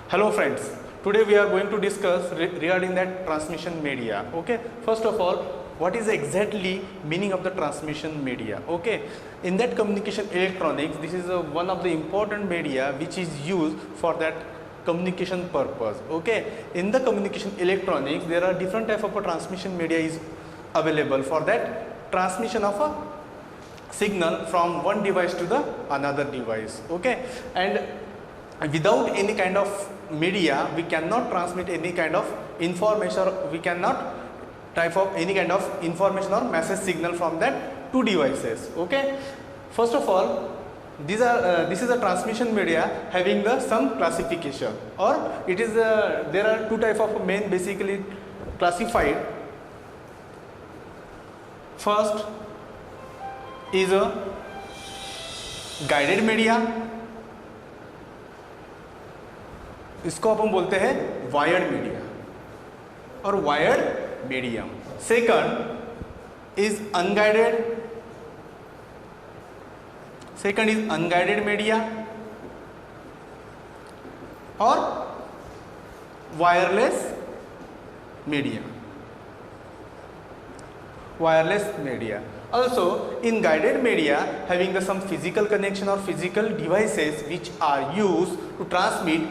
Hello friends, today we are going to discuss regarding that transmission media. Okay, first of all, what is exactly meaning of the transmission media? Okay, in that communication electronics, this is one of the important media which is used for that communication purpose. Okay, in the communication electronics, there are different type of a transmission media is available for that transmission of a signal from one device to the another device. Okay, and without any kind of media we cannot transmit any kind of information, or we cannot type of any kind of information or message signal from that two devices. Okay, first of all, this is a transmission media having the some classification, or it is there are two type of main basically classified. First is a guided media, इसको अपन बोलते हैं wired media और wired medium. Second is unguided media और wireless media. Also, in guided media, having some physical connection or physical devices which are used to transmit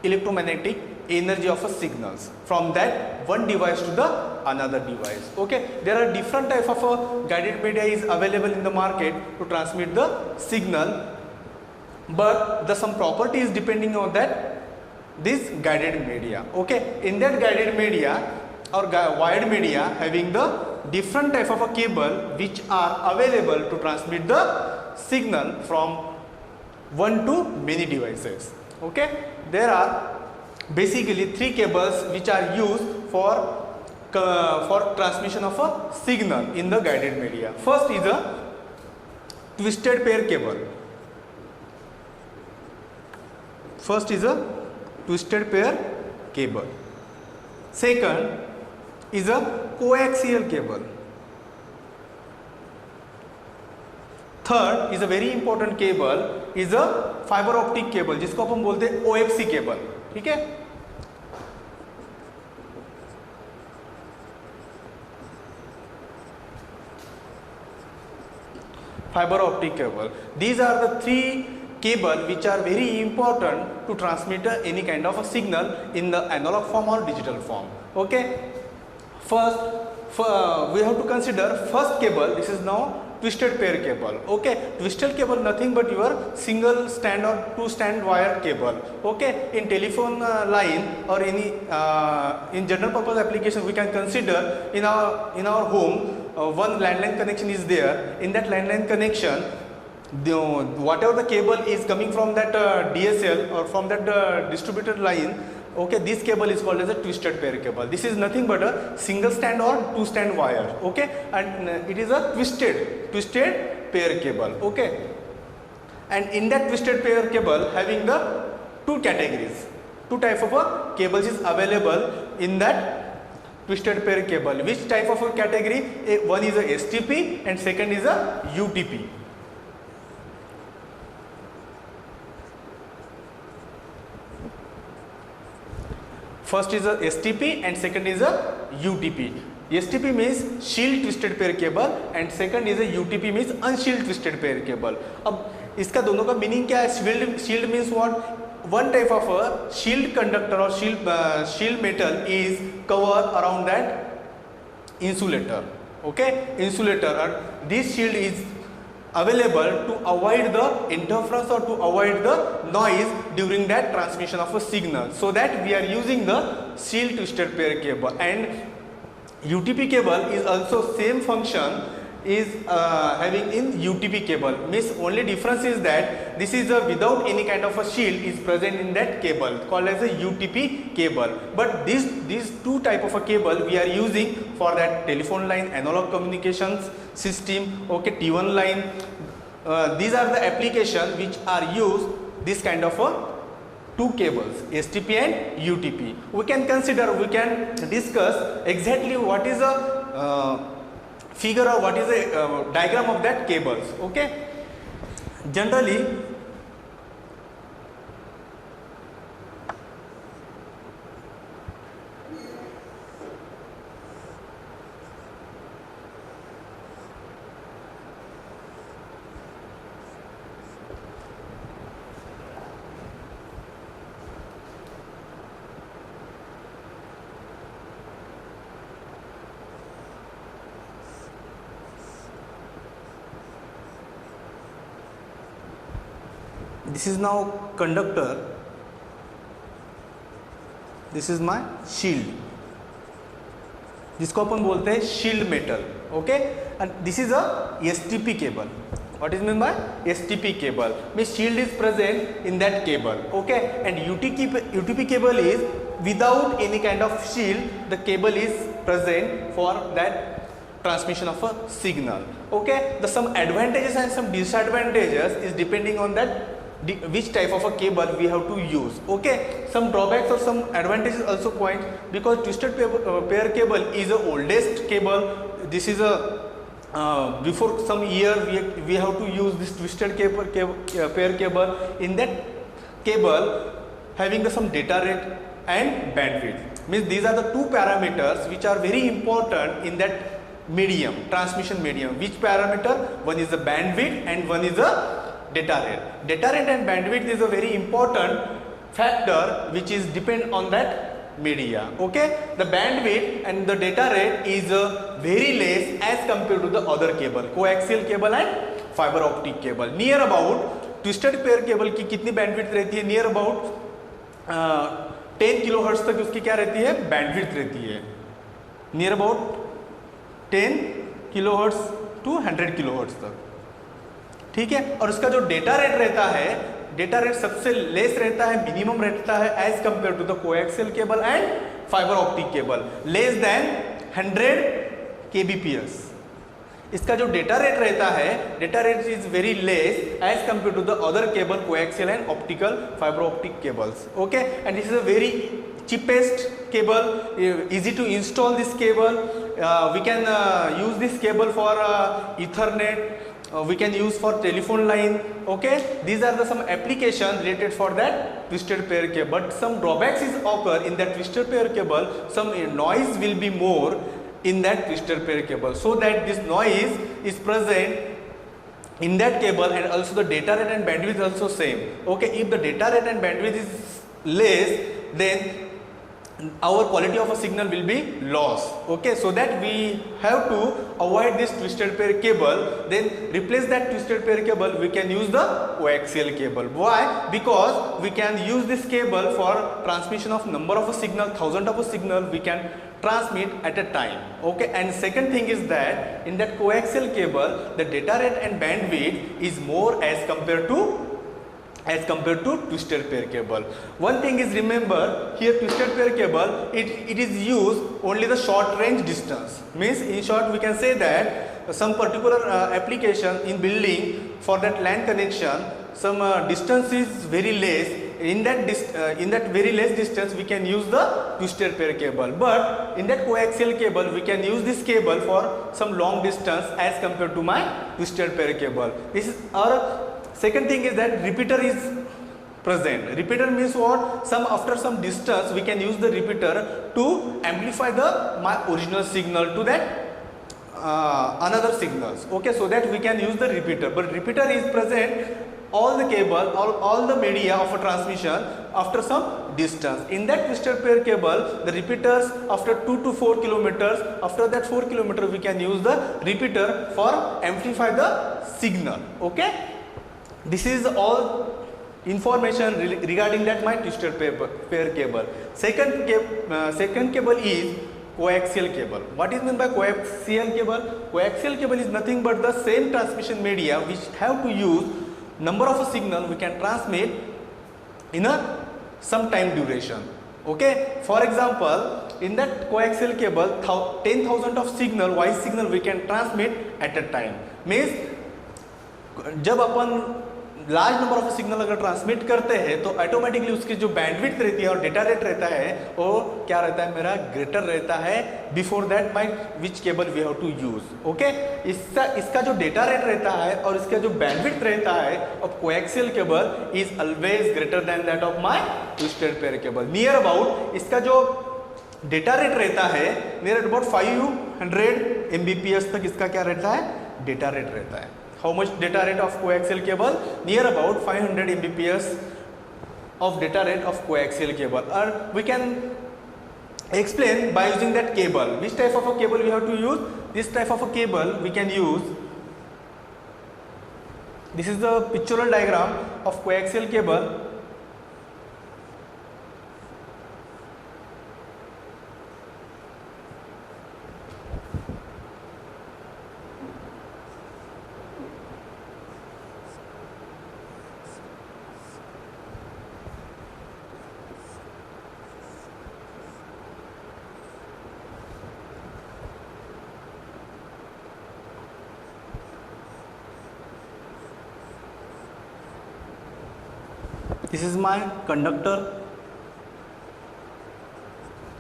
electromagnetic energy of a signals from that one device to the another device. Okay, there are different type of guided media is available in the market to transmit the signal, but the some property is depending on that this guided media. Okay, in that guided media or wired media having the different type of a cable which are available to transmit the signal from one to many devices. Okay, there are basically three cables which are used for transmission of a signal in the guided media. First is a twisted pair cable. Second is a coaxial cable. Third is a very important cable is a fiber optic cable, जिसको अपन बोलते हैं OFC cable. ठीक है, fiber optic cable. These are the three cable which are very important to transmit any kind of a signal in the analog form or digital form. Okay, first we have to consider first cable. This is now twisted pair cable. Okay, twisted cable nothing but your single strand or two strand wire cable. Okay, in telephone line or any in general purpose application we can consider in our home one landline connection is there. In that landline connection, whatever the cable is coming from that DSL or from that distributed line, okay, this cable is called as a twisted pair cable. This is nothing but a single strand or two strand wire. Okay, and it is a twisted pair cable. Okay, and in that twisted pair cable having the two categories, two type of a cables is available in that twisted pair cable. Which type of a category? One is a STP and second is a UTP. First is a STP and second is a UTP. STP means shield twisted pair cable and second is a UTP means unshield twisted pair cable. अब इसका दोनों का meaning क्या है? Shield means what? One type of a shield conductor or shield metal is covered around that insulator. Okay, insulator, and this shield is available to avoid the interference or to avoid the noise during that transmission of a signal. So that we are using the shield twisted pair cable. And UTP cable is also same function is having in UTP cable. Means only difference is that this is a without any kind of a shield is present in that cable called as a UTP cable. But these two type of a cable we are using for that telephone line, analog communications system. Okay, T1 line. These are the application which are used this kind of a two cables, STP and UTP. We can discuss exactly what is a figure or what is a diagram of that cables. Okay, generally This is now conductor, this is my shield, जिसको अपन बोलते हैं shield metal. Okay, and this is a STP cable. What is meant by STP cable? Means shield is present in that cable. Okay, and UTP cable is without any kind of shield. The cable is present for that transmission of a signal. Okay, the some advantages and some disadvantages is depending on that which type of a cable we have to use. Okay, some drawbacks or some advantages also point, because twisted pair cable is the oldest cable. This is a before some year we have to use this twisted pair cable. In that cable having some data rate and bandwidth, means these are the two parameters which are very important in that medium, transmission medium. Which parameter? One is the bandwidth and one is the data rate. Data rate and bandwidth is a very important factor which is depend on that media. Okay, the bandwidth and the data rate is very less as compared to the other cable, coaxial cable and fiber optic cable. Near about twisted pair cable की कितनी bandwidth रहती है? Near about 10 kilohertz तक उसकी क्या रहती है? bandwidth रहती है. Near about 10 kilohertz to 100 kilohertz तक. ठीक है, और उसका जो डेटा रेट रहता है, डेटा रेट सबसे लेस रहता है, मिनिमम रहता है as compare to the coaxial cable and fibre optic cable, less than 100 kbps. इसका जो डेटा रेट रहता है, data rate is very less as compare to the other cable, coaxial and optical fibre optic cables. Okay, and this is a very cheapest cable, easy to install this cable. We can use this cable for Ethernet. We can use for telephone line. Okay, these are the some applications related for that twisted pair cable. But some drawbacks is occur in that twisted pair cable. Some noise will be more in that twisted pair cable, so that this noise is present in that cable, and also the data rate and bandwidth also same. Okay, if the data rate and bandwidth is less, then our quality of a signal will be lost. Okay, so that we have to avoid this twisted pair cable, then replace that twisted pair cable, we can use the coaxial cable. Why? Because we can use this cable for transmission of number of a signal, thousand of a signal we can transmit at a time. Okay, and second thing is that in that coaxial cable the data rate and bandwidth is more as compared to twisted pair cable. One thing is, remember here twisted pair cable, it is used only the short range distance. Means in short we can say that some particular application in building, for that LAN connection, some distance is very less. In that very less distance we can use the twisted pair cable, but in that coaxial cable we can use this cable for some long distance as compared to my twisted pair cable. This is our second thing is that repeater is present. Repeater means what? After some distance we can use the repeater to amplify my original signal to that another signals. Okay, so that we can use the repeater. But repeater is present all the cable, all the media of a transmission after some distance. In that twisted pair cable, the repeaters after 2 to 4 kilometers, after that 4 kilometer we can use the repeater for amplify the signal. Okay, this is all information regarding that my twisted pair cable. Second cable is coaxial cable. What is meant by coaxial cable? Coaxial cable is nothing but the same transmission media which have to use number of a signal we can transmit in some time duration. Okay, for example, in that coaxial cable 10,000 of signal, voice signal we can transmit at a time. Means जब अपन large number of signal अगर transmit करते हैं तो automatically उसकी जो bandwidth रहती है और डेटा रेट रहता है वो क्या रहता है, मेरा ग्रेटर रहता है before that my which cable we have to use. Okay, इसका जो डेटा रेट रहता है और इसका जो बैंडविड्थ रहता है of coaxial cable is always greater than that of my twisted pair cable. Near about इसका जो डेटा रेट रहता है नियर अबाउट 500 Mbps तक इसका क्या रहता है, डेटा रेट रहता है. How much data rate of coaxial cable? Near about 500 Mbps of data rate of coaxial cable. Or we can explain by using that cable. Which type of a cable we have to use? This type of a cable we can use. This is the pictorial diagram. of coaxial cable, this is my conductor,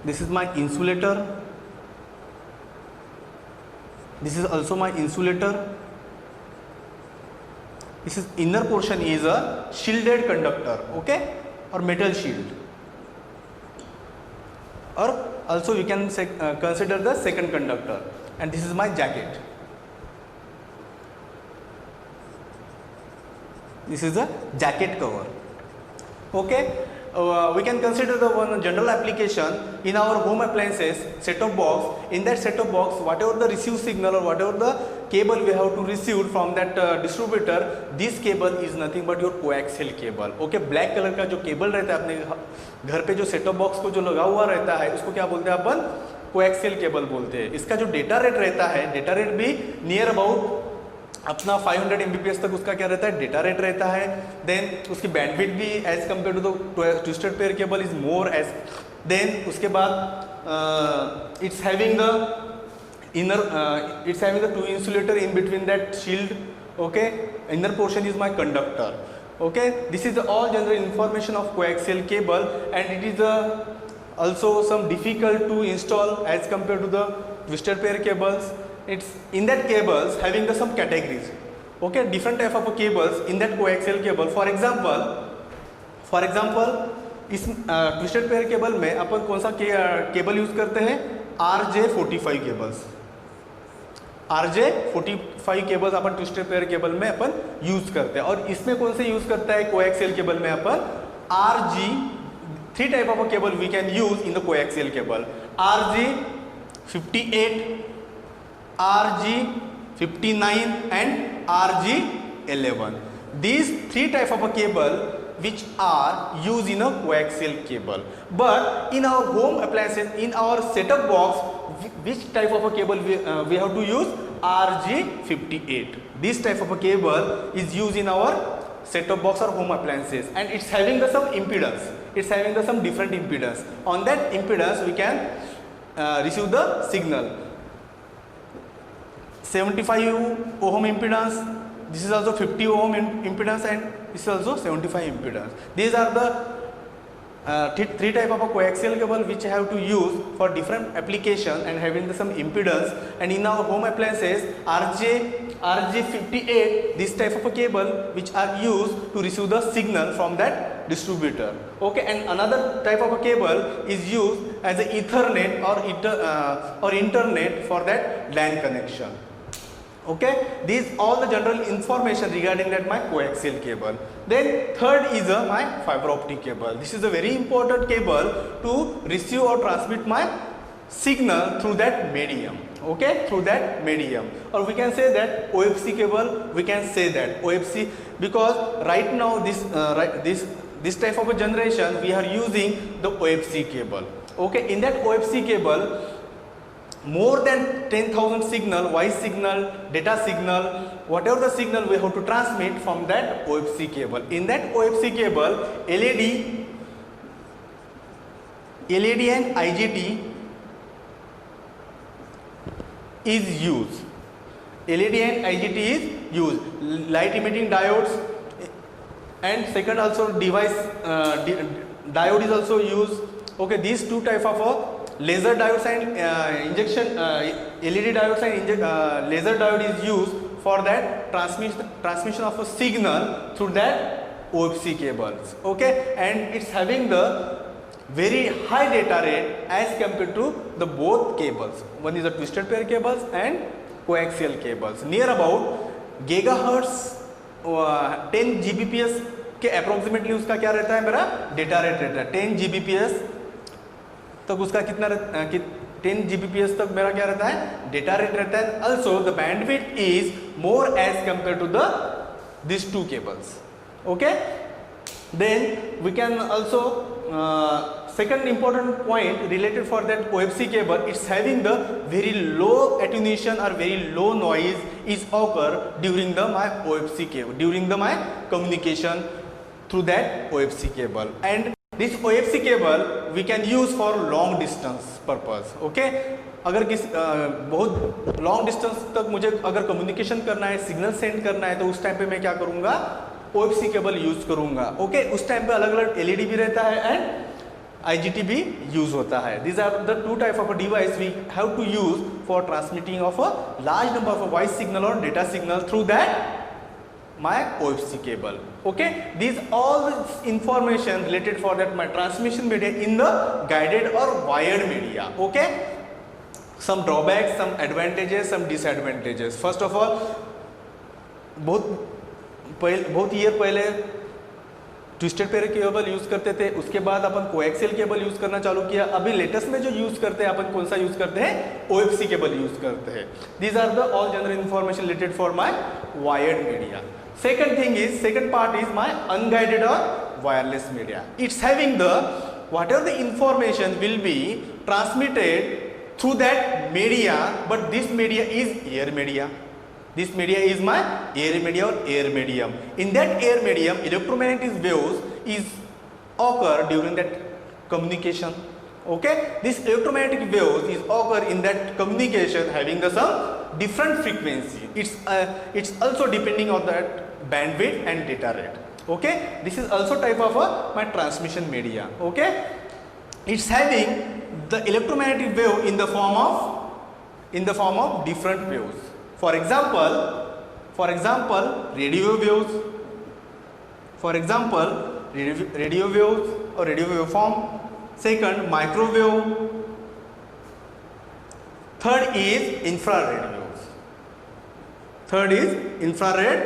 this is my insulator, this is also my insulator. This is inner portion is a shielded conductor, okay, or metal shield, or also you can consider the second conductor. And this is my jacket. This is a jacket cover. Okay, we can consider the one general application in our home appliances set-top box. In that set-top box, whatever the receive signal or whatever the cable we have to receive from that distributor, this cable is nothing but your coaxial cable. Okay, black color का जो cable रहता है अपने घर पे जो set-top box को जो लगा हुआ रहता है, उसको क्या बोलते हैं अपन? कोएक्सियल केबल बोलते हैं. इसका जो डेटा रेट रहता है, डेटा रेट भी नियर अबाउट अपना 500 Mbps तक उसका क्या रहता है, डेटा रेट रहता है. देन उसकी बैंडविड्थ भी as compare to the twisted pair cable is more as. Then उसके बाद it's having the inner it's having the two insulator in between that shield. Okay, inner portion is my conductor. Okay, this is all general information of coaxial cable, and it is also some difficult to install as compared to the twisted pair cables. It's in that cables having the some categories. Okay, different type of cables in that coaxial cable. For example इस twisted pair cable में अपन कौन सा cable use करते हैं? RJ45 cables. RJ45 cables अपन twisted pair cable में अपन use करते हैं. और इसमें कौन से यूज करता है कोएक्सियल केबल में अपन? RG. Three type of cable we can use in the coaxial cable. RG58, RG59 and RG11. These three type of a cable which are used in a coaxial cable. But in our home appliances, in our setup box, which type of a cable we have to use? RG58. This type of a cable is used in our setup box or home appliances, and it's having the some impedance. It's having the some different impedance. On that impedance we can receive the signal. 75 ohm impedance. This is also 50 ohm impedance, and this is also 75 impedance. These are the three type of a coaxial cable which have to use for different application and having the some impedance. And in our home appliances, RG58, this type of a cable which are used to receive the signal from that distributor. Okay, and another type of a cable is used as a Ethernet or internet for that LAN connection. Okay, these all the general information regarding that my coaxial cable. Then third is my fiber optic cable. This is a very important cable to receive or transmit my signal through that medium. Okay, through that medium, or we can say that OFC cable. We can say that OFC because right now this type of a generation we are using the OFC cable. Okay, in that OFC cable, more than 10,000 signal, voice signal, data signal, whatever the signal we have to transmit from that OFC cable. In that OFC cable, LED and IGT is used. LED and IGT is used. Light emitting diodes, and second also device diode is also used. Okay, these two type of laser diodes and LED diodes and laser diode is used for that transmission of a signal through that OFC cables. Okay, and it's having the very high data rate as compared to the both cables. One is the twisted pair cables and coaxial cables. Near about gigahertz 10 Gbps के approximately उसका क्या रहता है, मेरा data rate रहता है 10 Gbps तक. उसका कितना 10 Gbps तक मेरा क्या रहता है, डेटा रेट रहता है. Also the bandwidth is more as compare to the this two cables. Okay, then we can also second important point related for that OFC cable, it's having the very low attenuation or very low noise is occur during the my OFC cable, during the my communication through that OFC cable. And this OFC cable we can use for long distance purpose. Okay, अगर किस बहुत long distance तक मुझे अगर communication करना है, signal send करना है, तो उस टाइम पे मैं क्या करूंगा, OFC केबल यूज करूंगा. ओके, उस टाइम पे अलग अलग LED भी रहता है एंड IGT भी यूज होता है. These are the two type of a device we have to use for transmitting of a large number of a voice signal or data signal through that my OFC cable. Okay, these all this information related for that my transmission media in the guided or wired media. Okay, some drawbacks, some advantages, some disadvantages. First of all, बहुत year पहले twisted pair cable use करते थे, उसके बाद अपन coaxial cable use करना चालू किया. अभी लेटेस्ट में जो यूज करते हैं अपन कौन सा यूज करते हैं, OFC केबल यूज करते हैं. These are the all general information related for my wired media. second part is my unguided or wireless media. It's having the whatever the information will be transmitted through that media, but this media is air media. This media is my air media or air medium. In that air medium, electromagnetic waves is occur during that communication. Okay, this electromagnetic waves is occur in that communication having the some different frequency. It's also depending on that bandwidth and data rate. Okay, this is also type of my transmission media. Okay, it's having the electromagnetic wave in the form of different waves. For example, radio waves. For example, radio waves or radio waveform. Second, microwave. Third is infrared waves. Third is infrared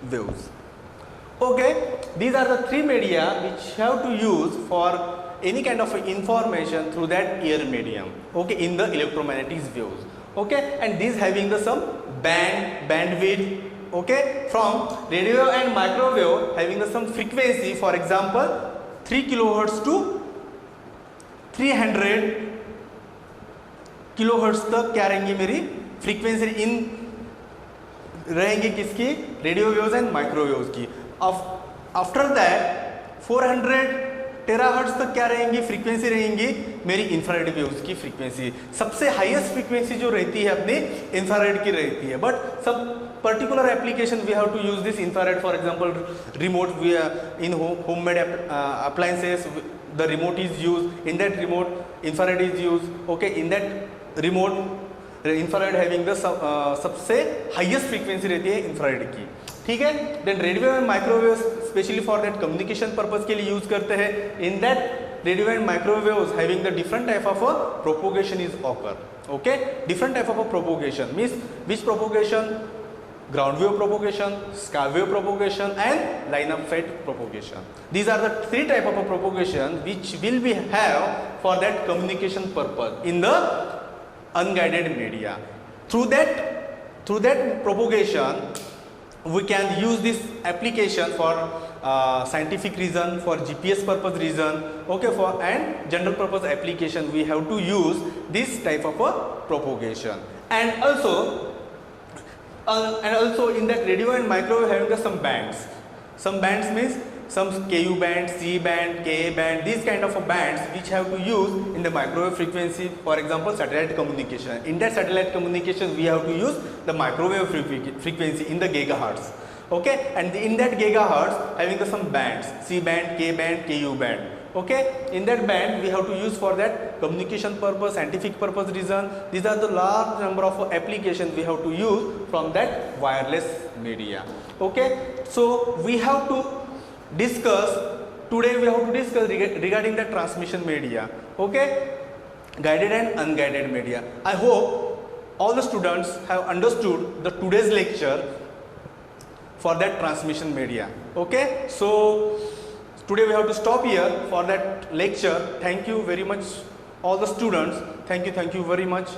waves. Okay, these are the three media which have to use for any kind of information through that air medium. Okay, in the electromagnetic waves. Okay, and these having the some bandwidth. Okay, from radio and microwave having the some frequency. For example, 3 kilohertz to 300 kilohertz तक क्या रहेंगी मेरी frequency in रहेंगी किसकी, radio waves and microwaves की. After that 400 terahertz तक क्या रहेंगी फ्रीक्वेंसी रहेंगी मेरी इंफ्रारेड वेव्स की फ्रीक्वेंसी. सबसे हाईएस्ट फ्रीक्वेंसी जो रहती है अपनी इंफ्रारेड की रहती है. बट सब particular application we have to use this infrared. For example, remote, we in homemade appliances the remote is used. In that remote infrared is used. Okay, in that remote infrared having the सबसे highest frequency रहती है infrared की. ठीक है. Then radio and microwave specially for that communication purpose के लिए use करते हैं. In that radio and microwaves having the different type of a propagation is occur. Okay, different type of a propagation means which propagation, ground wave propagation, sky wave propagation and line of sight propagation. These are the three type of a propagation which will be have for that communication purpose in the unguided media. Through that propagation we can use this application for scientific reason, for GPS purpose reason. Okay, for and general purpose application we have to use this type of a propagation. And also in that radio and microwave having some bands. Some bands means some KU band, C band, Ka band, these kind of bands which have to use in the microwave frequency. For example, satellite communication. In that satellite communication we have to use the microwave frequency in the gigahertz. Okay, and in that gigahertz having some bands, C band, K band, KU band. Okay, in that band we have to use for that communication purpose, scientific purpose reason. These are the large number of applications we have to use from that wireless media. Okay, so we have to discuss today, we have to discuss regarding the transmission media. Okay, guided and unguided media. I hope all the students have understood the today's lecture for that transmission media. Okay, so today we have to stop here for that lecture. Thank you very much all the students. Thank you very much.